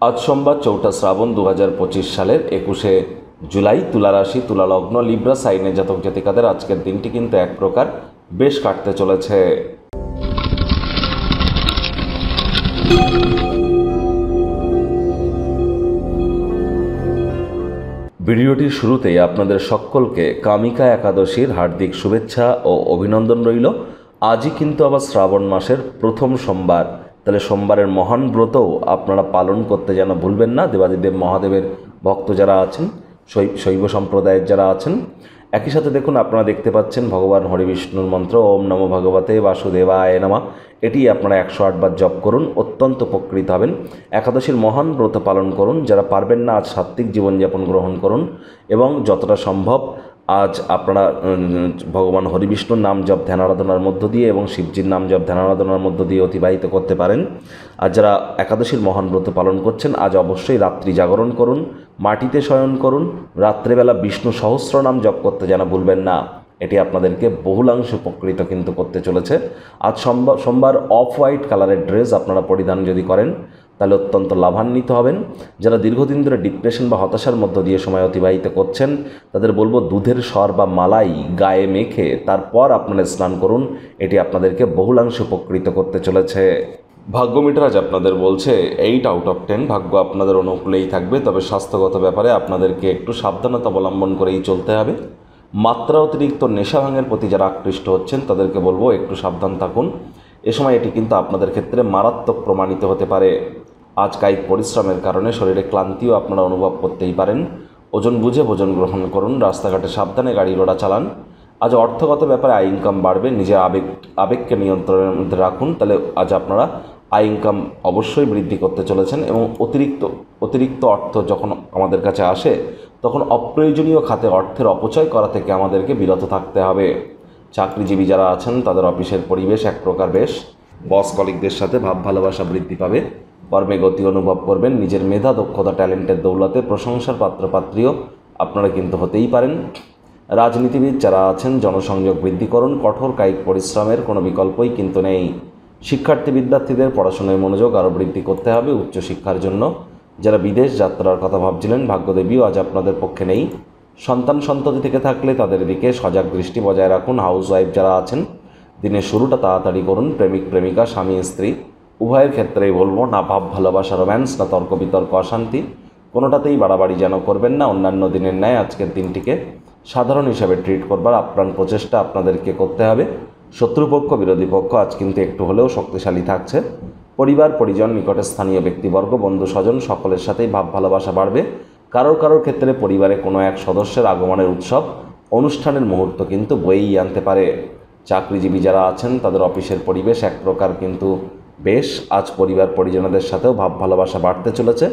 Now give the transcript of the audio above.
আজ সোমবার 4টা শ্রাবণ 2025 সালের 21শে জুলাই। তুলা রাশি, তুলা লগ্ন, লিব্রা সাইনে জাতক জাতিকাদের আজকের দিনটি কিন্তু এক প্রকার বেশ কাটতে চলেছে। ভিডিওটির শুরুতেই আপনাদের সকলকে কামিকা একাদশীর হার্দিক শুভেচ্ছা ও অভিনন্দন রইল। আজই কিন্তু আবার শ্রাবণ মাসের প্রথম সোমবার, তাহলে সোমবারের মহান ব্রতও আপনারা পালন করতে যেন ভুলবেন না। দেবাদিদেব মহাদেবের ভক্ত যারা আছেন, শৈব সম্প্রদায়ের যারা আছেন, একই সাথে দেখুন আপনারা দেখতে পাচ্ছেন ভগবান হরিবিষ্ণুর মন্ত্র ওম নমো ভগবতে বাসুদেবায় নমঃ, এটি আপনারা 108 বার জপ করুন, অত্যন্ত উপকৃত হবেন। একাদশীর মহান ব্রত পালন করুন। যারা পারবেন না আজ সাত্ত্বিক জীবনযাপন গ্রহণ করুন এবং যতটা সম্ভব আজ আপনারা ভগবান হরিবিষ্ণুর নাম জপ ধ্যান আরাধনার মধ্য দিয়ে এবং শিবজির নাম জপ ধ্যান আরাধনার মধ্য দিয়ে অতিবাহিত করতে পারেন। আর যারা একাদশীর মহান ব্রত পালন করছেন আজ অবশ্যই রাত্রি জাগরণ করুন, মাটিতে শয়ন করুন, রাত্রেবেলা বিষ্ণু সহস্র নাম জপ করতে যেন ভুলবেন না। এটি আপনাদেরকে বহুলাংশে উপকৃত কিন্তু করতে চলেছে। আজ সোমবার অফ হোয়াইট কালারের ড্রেস আপনারা পরিধান যদি করেন তাহলে অত্যন্ত লাভান্বিত হবেন। যারা দীর্ঘদিন ধরে ডিপ্রেশন বা হতাশার মধ্য দিয়ে সময় অতিবাহিত করছেন তাদের বলবো দুধের সর বা মালাই গায়ে মেখে তারপর আপনারা স্নান করুন, এটি আপনাদেরকে বহুলাংশে উপকৃত করতে চলেছে। ভাগ্য মিটার আজ আপনাদের বলছে 8 আউট অফ 10, ভাগ্য আপনাদের অনুকূলেই থাকবে। তবে স্বাস্থ্যগত ব্যাপারে আপনাদেরকে একটু সাবধানতা অবলম্বন করেই চলতে হবে। মাত্রা অতিরিক্ত নেশা ভাঙের প্রতি যারা আকৃষ্ট হচ্ছেন তাদেরকে বলবো একটু সাবধান থাকুন। এ সময় এটি কিন্তু আপনাদের ক্ষেত্রে মারাত্মক প্রমাণিত হতে পারে। আজ কায়িক পরিশ্রমের কারণে শরীরে ক্লান্তিও আপনারা অনুভব করতেই পারেন। ওজন বুঝে ভোজন গ্রহণ করুন, রাস্তাঘাটে সাবধানে গাড়ি ঘোড়া চালান। আজ অর্থগত ব্যাপারে আয় ইনকাম বাড়বে, নিজের আবেগকে নিয়ন্ত্রণের মধ্যে রাখুন, তাহলে আজ আপনারা আয় ইনকাম অবশ্যই বৃদ্ধি করতে চলেছেন। এবং অতিরিক্ত অর্থ যখন আমাদের কাছে আসে তখন অপ্রয়োজনীয় খাতে অর্থের অপচয় করা থেকে আমাদেরকে বিরত থাকতে হবে। চাকরিজীবী যারা আছেন তাদের অফিসের পরিবেশ এক প্রকার বেশ, বস কলিগদের সাথে ভাব ভালোবাসা বৃদ্ধি পাবে, কর্মে গতি অনুভব করবেন। নিজের মেধা দক্ষতা ট্যালেন্টের দৌলতে প্রশংসার পাত্রপাত্রীও আপনারা কিন্তু হতেই পারেন। রাজনীতিবিদ যারা আছেন জনসংযোগ বৃদ্ধি করুন, কঠোর কায়িক পরিশ্রমের কোনো বিকল্পই কিন্তু নেই। শিক্ষার্থী বিদ্যার্থীদের পড়াশোনায় মনোযোগ আরও বৃদ্ধি করতে হবে উচ্চশিক্ষার জন্য। যারা বিদেশ যাত্রার কথা ভাবছিলেন ভাগ্যদেবীও আজ আপনাদের পক্ষে নেই। সন্ততি থেকে থাকলে তাদের দিকে সজাগ দৃষ্টি বজায় রাখুন। হাউসওয়াইফ যারা আছেন দিনের শুরুটা তাড়াতাড়ি করুন। প্রেমিক প্রেমিকা স্বামী স্ত্রী উভয়ের ক্ষেত্রেই বলবো না ভাব ভালোবাসা রোম্যান্স, না তর্ক বিতর্ক অশান্তি, কোনোটাতেই বাড়াবাড়ি যেন করবেন না। অন্যান্য দিনের ন্যায় আজকের দিনটিকে সাধারণ হিসাবে ট্রিট করবার আপ্রাণ প্রচেষ্টা আপনাদেরকে করতে হবে। শত্রুপক্ষ বিরোধী পক্ষ আজ কিন্তু একটু হলেও শক্তিশালী থাকছে। পরিবার পরিজন নিকটের স্থানীয় ব্যক্তিবর্গ বন্ধু স্বজন সকলের সাথেই ভাব ভালোবাসা বাড়বে। কারোর ক্ষেত্রে পরিবারে কোনো এক সদস্যের আগমনের উৎসব অনুষ্ঠানের মুহূর্ত কিন্তু বয়েই আনতে পারে। চাকরিজীবী যারা আছেন তাদের অফিসের পরিবেশ এক প্রকার কিন্তু বেশ, আজ পরিবার পরিজনদের সাথেও ভাব ভালোবাসা বাড়তে চলেছে।